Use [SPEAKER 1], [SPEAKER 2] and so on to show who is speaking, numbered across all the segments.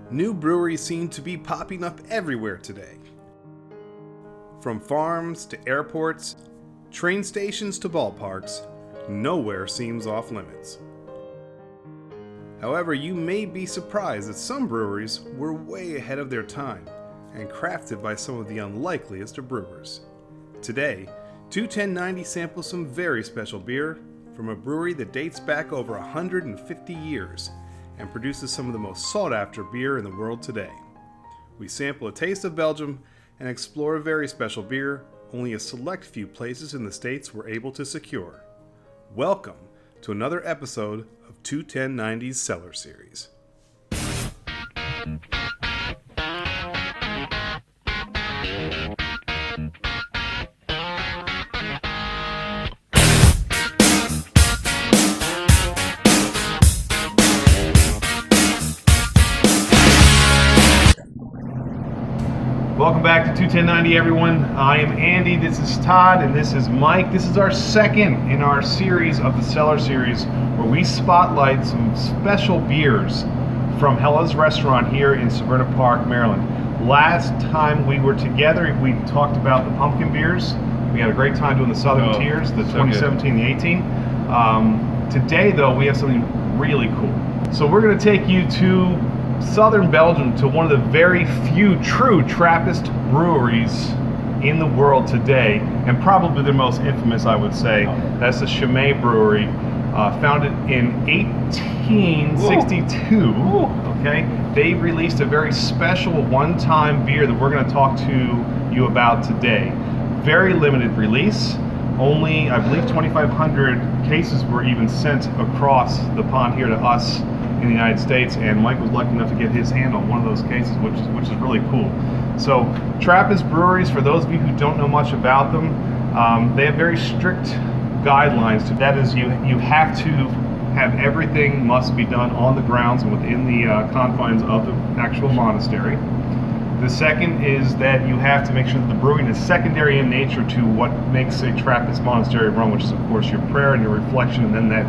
[SPEAKER 1] New breweries seem to be popping up everywhere today. From farms to airports, train stations to ballparks, nowhere seems off limits. However, you may be surprised that some breweries were way ahead of their time and crafted by some of the unlikeliest of brewers. Today, 21090 samples some very special beer from a brewery that dates back over 150 years and produces some of the most sought-after beer in the world today. We sample a taste of Belgium and explore a very special beer only a select few places in the States were able to secure. Welcome to another episode of 21090's Cellar Series. Welcome back to 21090, everyone. I am Andy, this is Todd, and this is Mike. This is our second in our series of the Cellar Series, where we spotlight some special beers from Hella's Restaurant here in Severna Park, Maryland. Last time we were together, we talked about the pumpkin beers. We had a great time doing the Southern Tiers, the 2017, the 18. Today, though, we have something really cool. So we're going to take you to Southern Belgium, to one of the very few true Trappist breweries in the world today, and probably the most infamous, I would say. That's the Chimay Brewery, founded in 1862. Okay, they released a very special one-time beer that we're going to talk to you about today. Very limited release. Only, I believe, 2,500 cases were even sent across the pond here to us in the United States, and Mike was lucky enough to get his hand on one of those cases, which is really cool. So Trappist breweries, for those of you who don't know much about them, they have very strict guidelines. That is, you have to have everything must be done on the grounds and within the confines of the actual monastery. The second is that you have to make sure that the brewing is secondary in nature to what makes a Trappist monastery run, which is of course your prayer and your reflection, and then that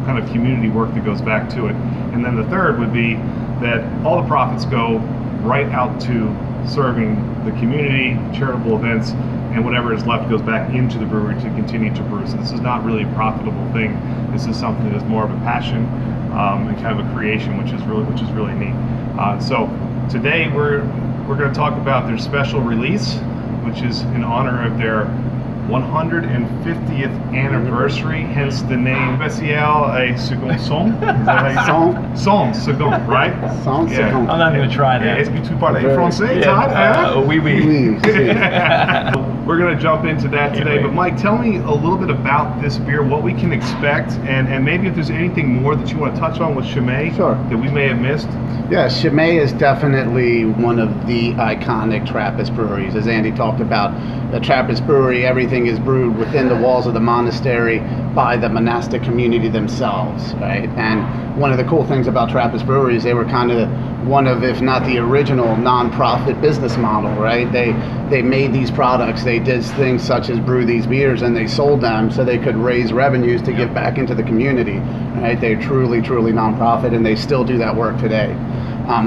[SPEAKER 1] kind of community work that goes back to it. And then the third would be that all the profits go right out to serving the community, charitable events, and whatever is left goes back into the brewery to continue to brew. So this is not really a profitable thing. This is something that's more of a passion and kind of a creation, which is really neat. So today we're going to talk about their special release, which is in honor of their 150th anniversary, hence the name Spéciale Cinq Cinquante. Cinq Cinquante, right?
[SPEAKER 2] Cinq Cinquante.
[SPEAKER 3] I'm not going to try that.
[SPEAKER 1] Est-ce que tu parles français, Todd?
[SPEAKER 3] Oui.
[SPEAKER 1] We're going to jump into that today, but Mike, tell me a little bit about this beer, what we can expect, and maybe if there's anything more that you want to touch on with Chimay that we may have missed.
[SPEAKER 2] Yeah, Chimay is definitely one of the iconic Trappist breweries. As Andy talked about, the Trappist brewery, everything is brewed within the walls of the monastery by the monastic community themselves, right? And one of the cool things about Trappist breweries, they were kind of one of, if not the original, non-profit business model, right? They made these products, they did things such as brew these beers, and they sold them so they could raise revenues to give back into the community, right? They're truly non-profit, and they still do that work today.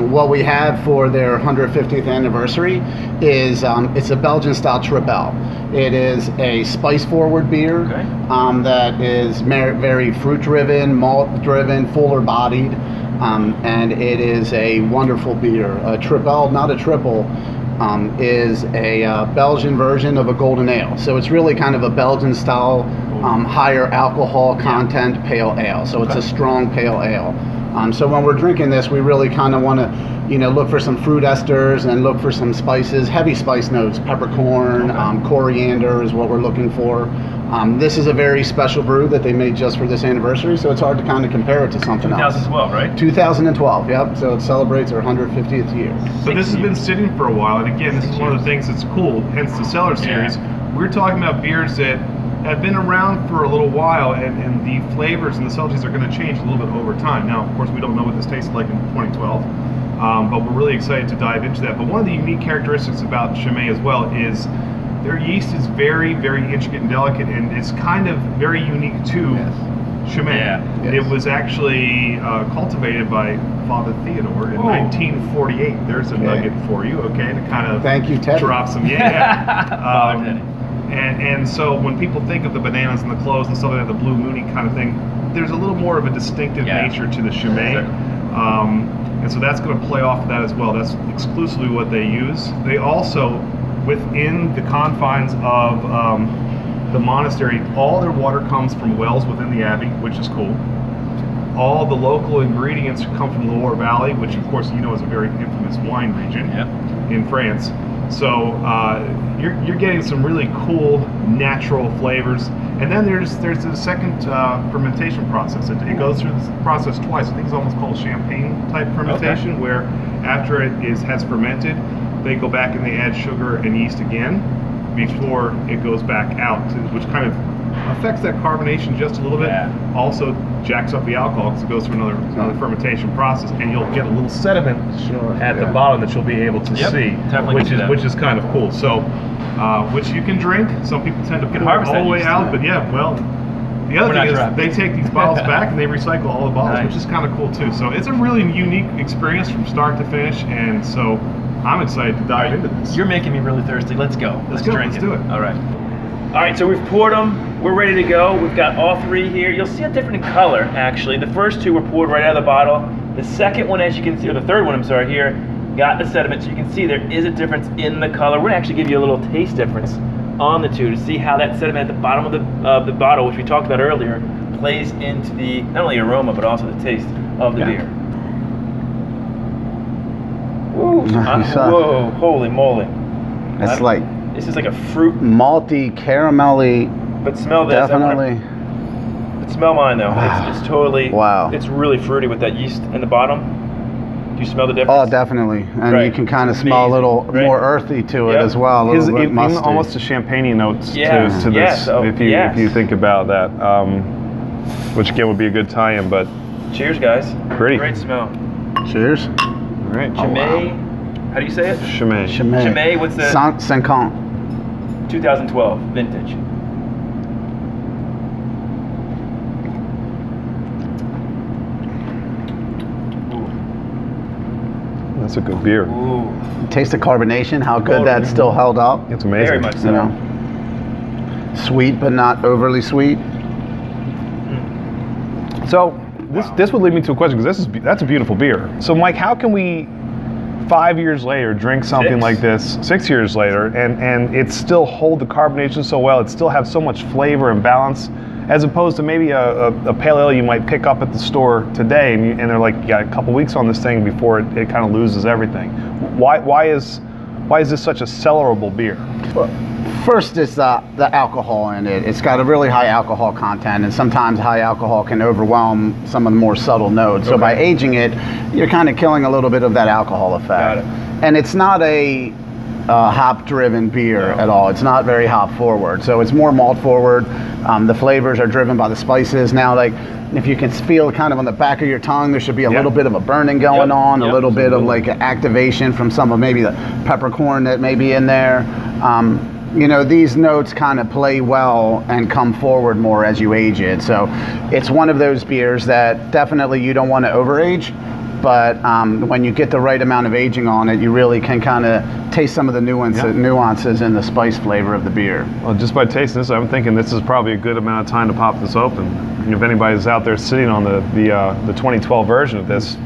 [SPEAKER 2] What we have for their 150th anniversary is it's a Belgian-style Trappist. It is a spice-forward beer that is very fruit-driven, malt-driven, fuller-bodied, and it is a wonderful beer. A Trappist, not a triple, is a Belgian version of a golden ale. So it's really kind of a Belgian-style, higher alcohol content pale ale. So it's a strong pale ale. So when we're drinking this, we really kind of want to, look for some fruit esters and look for some spices, heavy spice notes, peppercorn, coriander is what we're looking for. This is a very special brew that they made just for this anniversary, so it's hard to kind of compare it to something else.
[SPEAKER 3] 2012, right?
[SPEAKER 2] 2012, yep. So it celebrates our 150th year.
[SPEAKER 1] So this has been sitting for a while, and again, this is one of the things that's cool, hence the Cellar Series. We're talking about beers that have been around for a little while, and the flavors and the subtleties are going to change a little bit over time. Now, of course, we don't know what this tasted like in 2012, but we're really excited to dive into that. But one of the unique characteristics about Chimay as well is their yeast is very, very intricate and delicate, and it's kind of very unique to Chimay.
[SPEAKER 3] Yeah.
[SPEAKER 2] Yes.
[SPEAKER 1] It was actually cultivated by Father Theodore in 1948. There's a nugget for you, okay, to kind of
[SPEAKER 2] Thank you, Ted.
[SPEAKER 1] drop some, and so when people think of the bananas and the cloves and stuff like that, the blue moony kind of thing, there's a little more of a distinctive nature to the Chimay. And so that's going to play off of that as well. That's exclusively what they use. They also, within the confines of the monastery, all their water comes from wells within the abbey, which is cool. All the local ingredients come from the Loire Valley, which of course you know is a very infamous wine region in France. So you're getting some really cool natural flavors. And then there's the second fermentation process. It goes through this process twice. I think it's almost called champagne type fermentation, where after it has fermented, they go back and they add sugar and yeast again before it goes back out, which kind of affects that carbonation just a little bit. Also jacks up the alcohol because it goes through another fermentation process, and you'll get a little sediment at the bottom that you'll be able to see, which is kind of cool. So, which you can drink. Some people tend to put it all the way out, but the other thing is they take these bottles back and they recycle all the bottles, which is kind of cool too. So it's a really unique experience from start to finish, and so I'm excited to dive into this.
[SPEAKER 3] You're making me really thirsty. Let's go. Let's drink
[SPEAKER 1] Let's do it.
[SPEAKER 3] All right, so we've poured them. We're ready to go. We've got all three here. You'll see a different in color, actually. The first two were poured right out of the bottle. The second one, as you can see, or the third one, I'm sorry, here, got the sediment. So you can see there is a difference in the color. We're gonna actually give you a little taste difference on the two to see how that sediment at the bottom of the bottle, which we talked about earlier, plays into the, not only aroma, but also the taste of the beer. Whoa, whoa, holy moly.
[SPEAKER 2] It's like,
[SPEAKER 3] this is like a fruit,
[SPEAKER 2] malty, caramelly.
[SPEAKER 3] but smell this.
[SPEAKER 2] Definitely.
[SPEAKER 3] But smell mine though. It's totally.
[SPEAKER 2] Wow.
[SPEAKER 3] It's really fruity with that yeast in the bottom. Do you smell the difference?
[SPEAKER 2] Oh, definitely. And you can kind of smell a little more earthy to it as well. A little bit musty.
[SPEAKER 1] Almost a champagne notes to this. If you think about that, which again would be a good tie-in. But
[SPEAKER 3] cheers, guys.
[SPEAKER 1] Pretty.
[SPEAKER 3] Great smell.
[SPEAKER 2] Cheers.
[SPEAKER 1] All right.
[SPEAKER 3] Chimay. How do you say it?
[SPEAKER 1] Chimay.
[SPEAKER 3] Chimay. What's the?
[SPEAKER 2] Cinq Cinquante.
[SPEAKER 3] 2012 vintage.
[SPEAKER 1] That's a good beer.
[SPEAKER 3] Ooh.
[SPEAKER 2] Taste the carbonation, how good that's still held up.
[SPEAKER 1] It's amazing.
[SPEAKER 3] Very much so.
[SPEAKER 2] You know? Sweet, but not overly sweet.
[SPEAKER 1] So this would lead me to a question, because that's a beautiful beer. So Mike, how can we 5 years later drink something like this, 6 years later, and it still hold the carbonation so well, it still have so much flavor and balance, as opposed to maybe a pale ale you might pick up at the store today, and they're like, you got a couple weeks on this thing before it kind of loses everything. Why is this such a cellarable beer?
[SPEAKER 2] Well, first is the alcohol in it. It's got a really high alcohol content, and sometimes high alcohol can overwhelm some of the more subtle notes. So by aging it, you're kind of killing a little bit of that alcohol effect.
[SPEAKER 3] Got it.
[SPEAKER 2] And it's not a hop-driven beer at all. It's not very hop-forward. So it's more malt-forward. The flavors are driven by the spices. Now, like, if you can feel kind of on the back of your tongue, there should be a little bit of a burning going on, a little bit of like activation from some of maybe the peppercorn that may be in there. You know, these notes kind of play well and come forward more as you age it. So it's one of those beers that definitely you don't want to overage, but when you get the right amount of aging on it, you really can kind of taste some of the nuances in the spice flavor of the beer.
[SPEAKER 1] Well, just by tasting this, I'm thinking this is probably a good amount of time to pop this open. And if anybody's out there sitting on the 2012 version of this,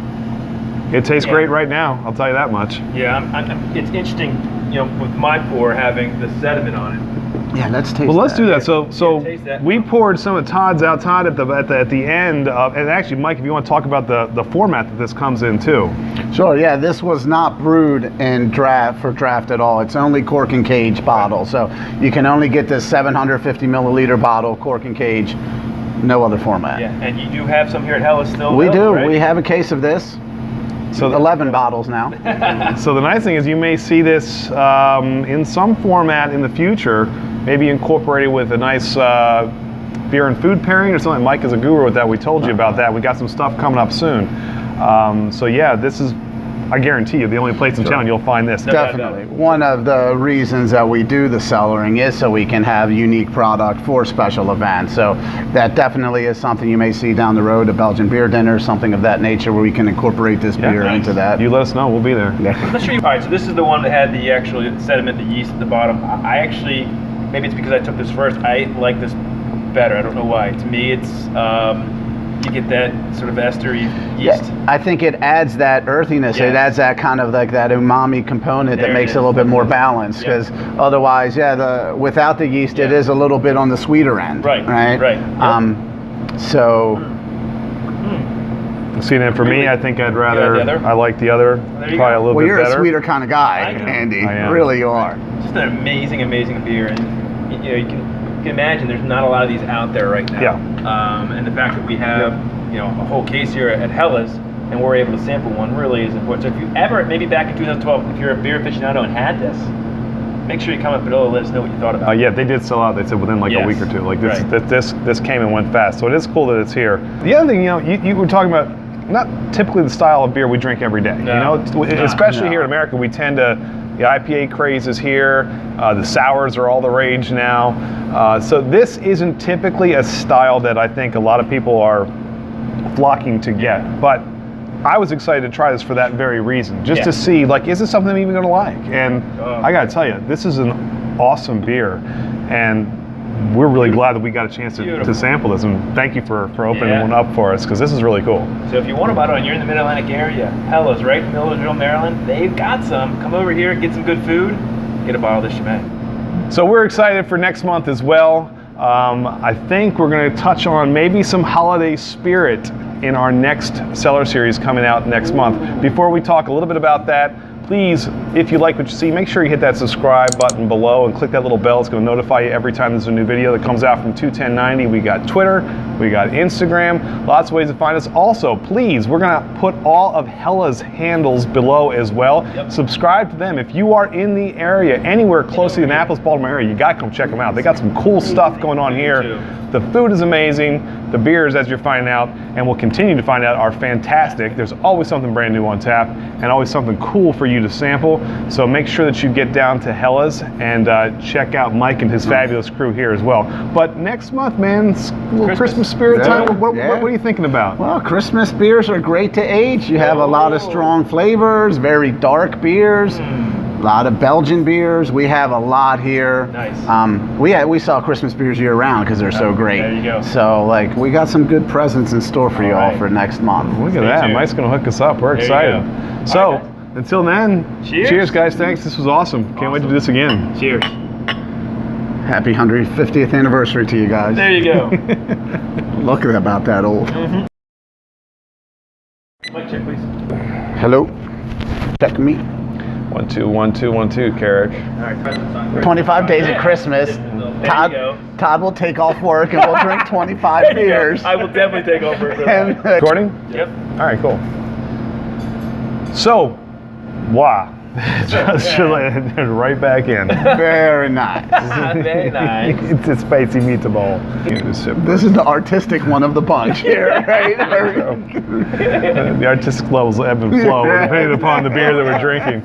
[SPEAKER 1] it tastes great right now. I'll tell you that much.
[SPEAKER 3] Yeah, it's interesting, you know, with my pour having the sediment on it.
[SPEAKER 2] Yeah, let's taste.
[SPEAKER 1] Well, let's do that. So
[SPEAKER 3] taste that.
[SPEAKER 1] we poured some of Todd's out, Todd, at the end. And actually, Mike, if you want to talk about the format that this comes in too.
[SPEAKER 2] Sure. Yeah, this was not brewed in draft at all. It's only cork and cage bottle, so you can only get this 750 milliliter bottle, cork and cage, no other format.
[SPEAKER 3] Yeah, and you do have some here at Hellas still.
[SPEAKER 2] We do.
[SPEAKER 3] Right?
[SPEAKER 2] We have a case of this. So 11 bottles now.
[SPEAKER 1] So the nice thing is you may see this in some format in the future, maybe incorporated with a nice beer and food pairing or something. Mike is a guru with that. We told you about that. We got some stuff coming up soon. So yeah, this is, I guarantee you, the only place in town you'll find this.
[SPEAKER 2] Definitely. One of the reasons that we do the cellaring is so we can have unique product for special events. So that definitely is something you may see down the road, a Belgian beer dinner, something of that nature, where we can incorporate this beer into that.
[SPEAKER 1] You let us know, we'll be there.
[SPEAKER 2] Yeah.
[SPEAKER 3] Let's show you. All right, so this is the one that had the actual sediment, the yeast at the bottom. I actually, maybe it's because I took this first, I like this better. I don't know why. To me, it's you get that sort of estery yeast.
[SPEAKER 2] Yeah, I think it adds that earthiness.
[SPEAKER 3] Yes.
[SPEAKER 2] It adds that kind of like that umami component
[SPEAKER 3] There
[SPEAKER 2] that
[SPEAKER 3] it
[SPEAKER 2] makes
[SPEAKER 3] is.
[SPEAKER 2] it a little bit more balanced. Because otherwise, without the yeast, it is a little bit on the sweeter end.
[SPEAKER 3] Right.
[SPEAKER 2] Right.
[SPEAKER 3] Right.
[SPEAKER 2] So.
[SPEAKER 1] See, then for me, I think I'd rather.
[SPEAKER 3] the other?
[SPEAKER 1] I like the other
[SPEAKER 3] There you
[SPEAKER 1] probably
[SPEAKER 3] go.
[SPEAKER 1] a little
[SPEAKER 2] Well,
[SPEAKER 1] bit
[SPEAKER 2] you're
[SPEAKER 1] better.
[SPEAKER 2] a sweeter kind of guy,
[SPEAKER 3] I know.
[SPEAKER 2] Andy.
[SPEAKER 1] I am.
[SPEAKER 2] Really, you are.
[SPEAKER 3] Just an amazing, amazing beer, and you can imagine there's not a lot of these out there right now.
[SPEAKER 1] Yeah.
[SPEAKER 3] And the fact that we have a whole case here at Hellas, and we're able to sample one really is important. So if you ever, maybe back in 2012, if you're a beer aficionado and had this, make sure you comment below and let us know what you thought about it.
[SPEAKER 1] Yeah, they did sell out. They said within like a week or two. Like this came and went fast. So it is cool that it's here. The other thing, you were talking about not typically the style of beer we drink every day. Especially here in America, we tend to. The IPA craze is here. The sours are all the rage now. So this isn't typically a style that I think a lot of people are flocking to get. But I was excited to try this for that very reason, just to see, like, is this something I'm even going to like? And I got to tell you, this is an awesome beer, and we're really glad that we got a chance to sample this. And thank you for opening one up for us, because this is really cool.
[SPEAKER 3] So if you want a bottle and you're in the Mid-Atlantic area, Hellas, right in Millersville, Maryland, they've got some. Come over here, get some good food, get a bottle of this Chimay.
[SPEAKER 1] So we're excited for next month as well. I think we're going to touch on maybe some holiday spirit in our next Cellar Series coming out next month. Before we talk a little bit about that, please, if you like what you see, make sure you hit that subscribe button below and click that little bell. It's going to notify you every time there's a new video that comes out from 21090. We got Twitter, we got Instagram, lots of ways to find us. Also, please, we're going to put all of Hella's handles below as well. Subscribe to them. If you are in the area, anywhere close to the Annapolis, Baltimore area, you got to come check them out. They got some cool stuff going on here. The food is amazing. The beers, as you're finding out, and we'll continue to find out, are fantastic. There's always something brand new on tap and always something cool for you to sample. So make sure that you get down to Hella's and check out Mike and his fabulous crew here as well. But next month, man, it's a little Christmas spirit time. What are you thinking about?
[SPEAKER 2] Well, Christmas beers are great to age. You have a lot of strong flavors, very dark beers. A lot of Belgian beers. We have a lot here.
[SPEAKER 3] Nice.
[SPEAKER 2] We sell Christmas beers year round because they're so great.
[SPEAKER 3] There you go.
[SPEAKER 2] So like we got some good presents in store for you all for next month.
[SPEAKER 1] Look at that.
[SPEAKER 3] tuned.
[SPEAKER 1] Mike's going to hook us up. We're excited. So until then, cheers guys. Thanks. This was awesome. Can't wait to do this again.
[SPEAKER 3] Cheers.
[SPEAKER 2] Happy 150th anniversary to you guys.
[SPEAKER 3] There you go.
[SPEAKER 2] Look at about that old.
[SPEAKER 3] Mike, check please.
[SPEAKER 2] Hello. Check me.
[SPEAKER 1] 1 2 1 2 1 2, Carrick.
[SPEAKER 3] All right, presents on.
[SPEAKER 2] 25 days of Christmas.
[SPEAKER 3] There you go.
[SPEAKER 2] Todd will take off work and we'll drink 25 beers.
[SPEAKER 3] I will definitely take over.
[SPEAKER 2] And,
[SPEAKER 1] Recording?
[SPEAKER 3] Yep.
[SPEAKER 1] All right, cool. So, wow. Just right back in.
[SPEAKER 2] very nice.
[SPEAKER 3] Very nice.
[SPEAKER 1] It's a spicy meatball.
[SPEAKER 2] This is the artistic one of the bunch here, right?
[SPEAKER 1] The artistic levels ebb and flow depending upon the beer that we're drinking.